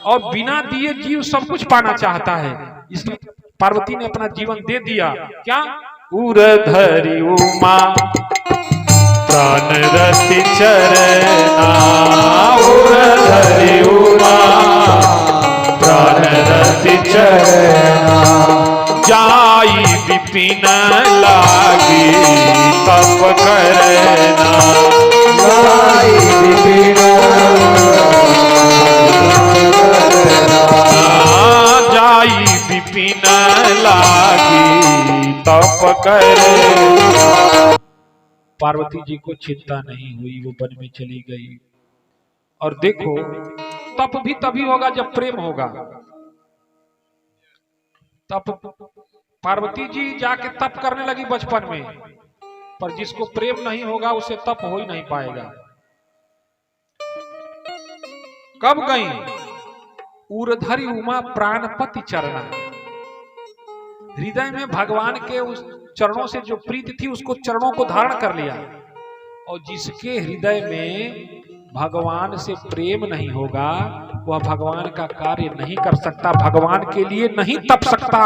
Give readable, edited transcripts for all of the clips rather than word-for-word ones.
और बिना दिए जीव सब कुछ पाना चाहता है, इसलिए पार्वती ने अपना जीवन दे दिया। क्या? उरधरी उमा प्राण रति चरना, उरधरी उमा प्राण रति चरना, जाई विपिन लागी तप करना, जाई विपिन जाई विपिन लागी तप करना। पार्वती जी को चिंता नहीं हुई, वो वन में चली गई। और देखो, तप भी तभी होगा जब प्रेम होगा। तप पार्वती जी जाके तप करने लगी बचपन में, पर जिसको प्रेम नहीं होगा उसे तप हो ही नहीं पाएगा। कब गई? उरधरी उमा प्राणपति चरना, हृदय में भगवान के उस चरणों से जो प्रीति थी उसको चरणों को धारण कर लिया। और जिसके हृदय में भगवान से प्रेम नहीं होगा वह भगवान का कार्य नहीं कर सकता, भगवान के लिए नहीं तप सकता।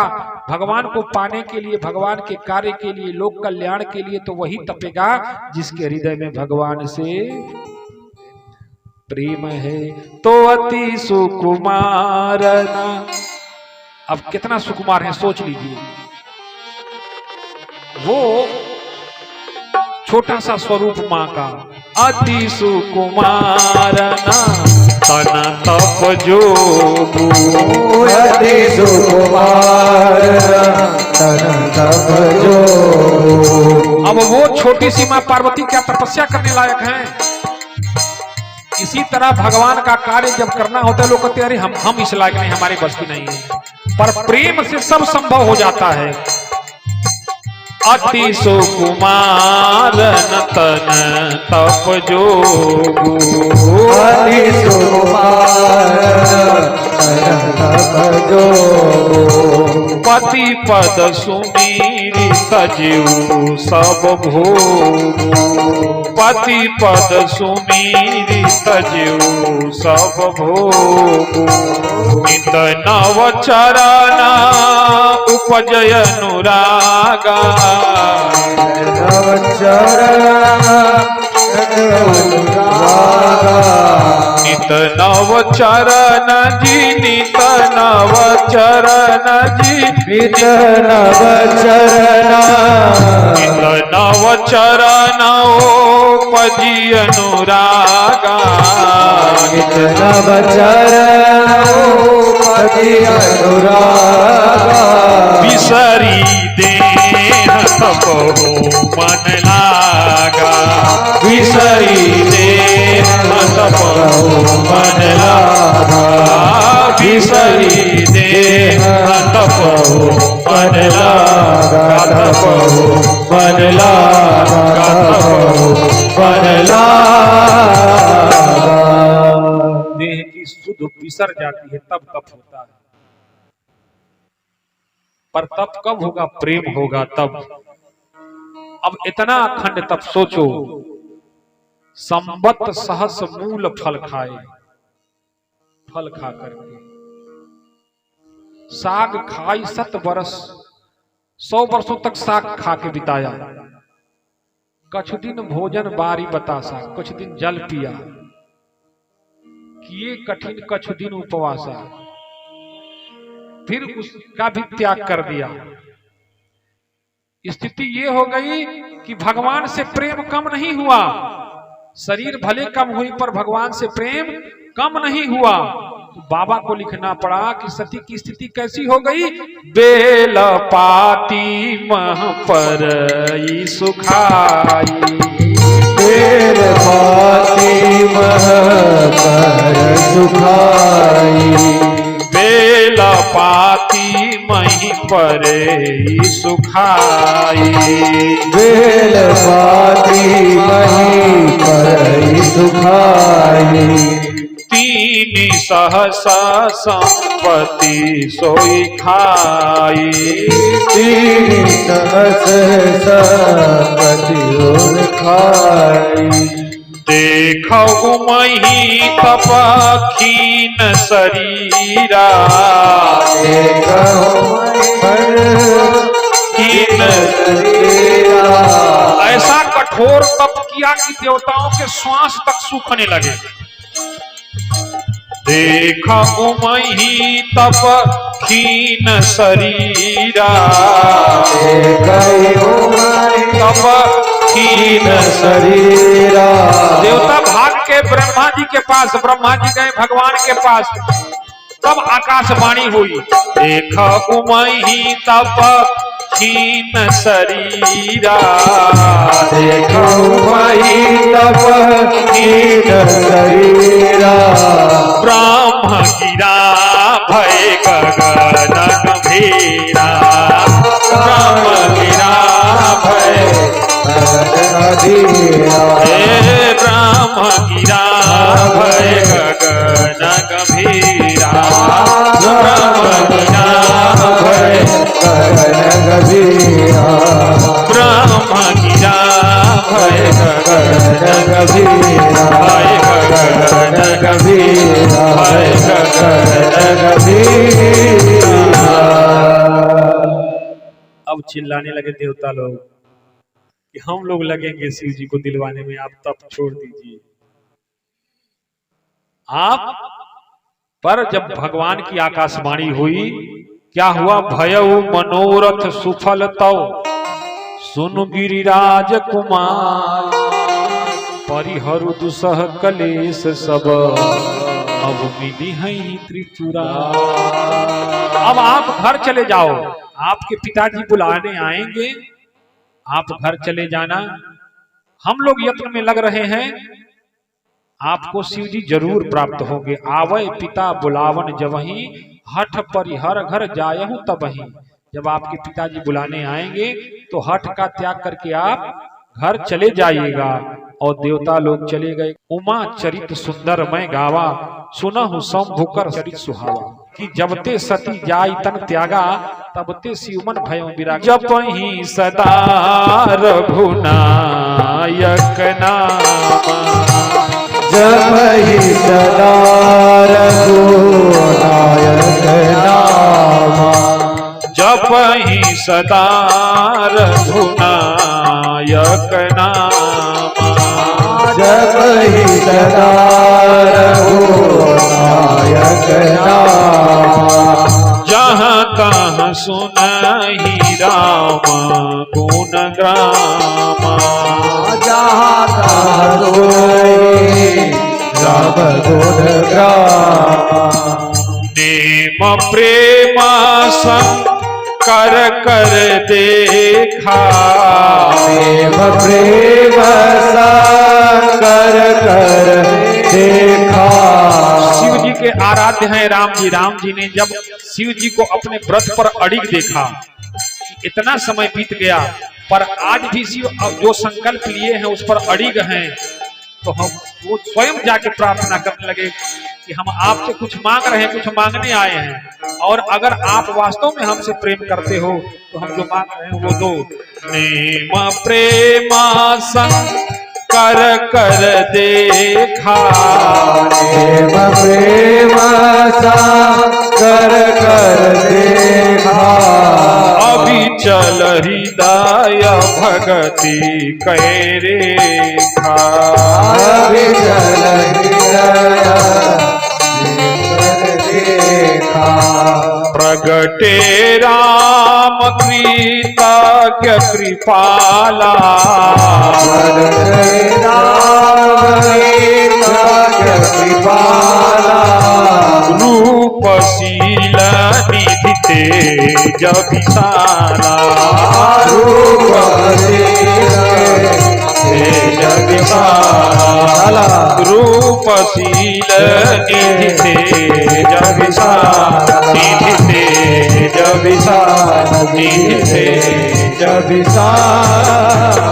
भगवान को पाने के लिए, भगवान के कार्य के लिए, लोक कल्याण के लिए तो वही तपेगा जिसके हृदय में भगवान से प्रेम है। तो अति सुकुमार ना, अब कितना सुकुमार है सोच लीजिए। वो छोटा सा स्वरूप मां का, अति सुकुमार ना तना तप जोगु, अति सुकुमार तना तप जोगु। अब वो छोटी सी मां पार्वती क्या तपस्या करने लायक हैं? इसी तरह भगवान का कार्य जब करना होता है लोग कहते हैं अरे हम इस लायक नहीं, हमारी बस की नहीं है, पर प्रेम से सब संभव हो जाता है। अति सुकुमार तन तप जोगु, अति सुकुमार तन तप जोगु। पति पद सुमीरि तजु सब भोगु, पति पद सुमीरि तजु सब भोगु। नित नव चरण उपजय अनुरागा, नव चरण अनुरागा। नित नव चरण जी, नित नव चरण जी, नित नव चरण, नित नव चरण उपजी अनुरागा, नित नव चरण उपजी अनुरागा। बिसरी देह तपो मन लागा, बिसरी देह तपो मन लागा, बिसरी देह तपो मन लागा, तपो मन लागा, तपो मन लागा। देह की सुध बिसर जाती है तब तप होता है, पर तप कब होगा? प्रेम होगा तब। अब इतना अखंड तप सोचो, संबत सहस मूल फल खाए, फल खा करके साग खाई 7 वर्ष, 100 वर्षों तक साग खा के बिताया। कुछ दिन भोजन बारी बतासा, कुछ दिन जल पिया, किए कठिन कुछ दिन उपवासा, फिर उसका भी त्याग कर दिया। स्थिति ये हो गई कि भगवान से प्रेम कम नहीं हुआ, शरीर भले कम हुई पर भगवान से प्रेम कम नहीं हुआ। तो बाबा को लिखना पड़ा कि सती की स्थिति कैसी हो गई? बेल पाती मह पर सुखाई, बेल पाती मह पर सुखाई, बेल पाती मही परे सुखाई, बेल पाती मही परे सुखाई। 3 सहसा संपत्ति सोई खाई, 3 सहस संपत्ति खाई। दे देखऊ मही तप खीन शरीरा, ऐसा कठोर तप किया कि देवताओं के श्वास तक सूखने लगे। देखऊ मही तप खीन शरीरा, तप खीन शरीरा। देवता भाग के ब्रह्मा जी के पास, ब्रह्मा जी गए भगवान के पास, तब आकाशवाणी हुई, देखऊ मही तप खीन शरीरा, देखऊ मही तप खीन शरीरा। ब्रह्म गिरा भय गगन गंभीरा, ब्रह्म गिरा भय हे ब्रह्म गिरा भय गगन गंभीरा, ब्रह्म गिरा भय गगन गंभीरा, ब्रह्म गिरा भय गगन गंभीरा, भय गगन गंभीरा, गगन गंभीरा। अब चिल्लाने लगे देवता लोग कि हम लोग लगेंगे शिव जी को दिलवाने में, आप तप छोड़ दीजिए। आप पर जब भगवान की आकाशवाणी हुई, क्या हुआ? भयउ मनोरथ सुफल तव सुन गिरिराज कुमार, परिहरु दुसह कलेश सब अब मिली है त्रिपुरा। अब आप घर चले जाओ, आपके पिताजी बुलाने आएंगे, आप घर चले जाना। हम लोग यत्न में लग रहे हैं, आपको शिव जी जरूर प्राप्त होंगे। आवै पिता बुलावन जबहि, हठ परिहर घर जायहु तबहि। जब आपके पिताजी बुलाने आएंगे तो हठ का त्याग करके आप घर चले जाइएगा। और देवता लोग चले गए। उमा चरित सुंदर मैं गावा, सुनहु शंभुकर चरित सुहावा। कि जबते सती जाई तन त्यागा, तबते शिवमन भयो विराग। जपहि सदा रघुनायक नामा, जपहि सदा रघुनायक नामा, जपहि सदा रघुनायक नामा, जपहि सदा रघुनायक नामा। जहाँ तहाँ सुनहि राम गुण ग्रामा, जहाँ तहाँ सुनहि राम गुण ग्रामा। नेम प्रेम कर कर देखा, प्रेम प्रेम कर कर देखा। शिव जी के आराध्य हैं राम जी। राम जी ने जब शिव जी को अपने व्रत पर अड़िग देखा, इतना समय बीत गया पर आज भी शिव अब जो संकल्प लिए हैं उस पर अड़िग हैं, तो हम वो स्वयं जाके प्रार्थना करने लगे कि हम आपसे कुछ मांग रहे हैं, कुछ मांगने आए हैं, और अगर आप वास्तव में हमसे प्रेम करते हो तो हम जो मांग रहे हैं वो दो। नेम प्रेमा संग कर कर देखा, प्रेम प्रेम कर कर देखा। अभिचल हृदय भगति कै रेखा, अभिचल हृदय देखा। प्रगटे राम कृतज्ञ कृपाला, प्रगटे राम कृतज्ञ कृपाला। रूपशील निधि तेज विशाला, रूपशील तेज विशाला। रूपशील निधि तेज विशाला, निधि तेज विशाला, निधि तेज विशाला।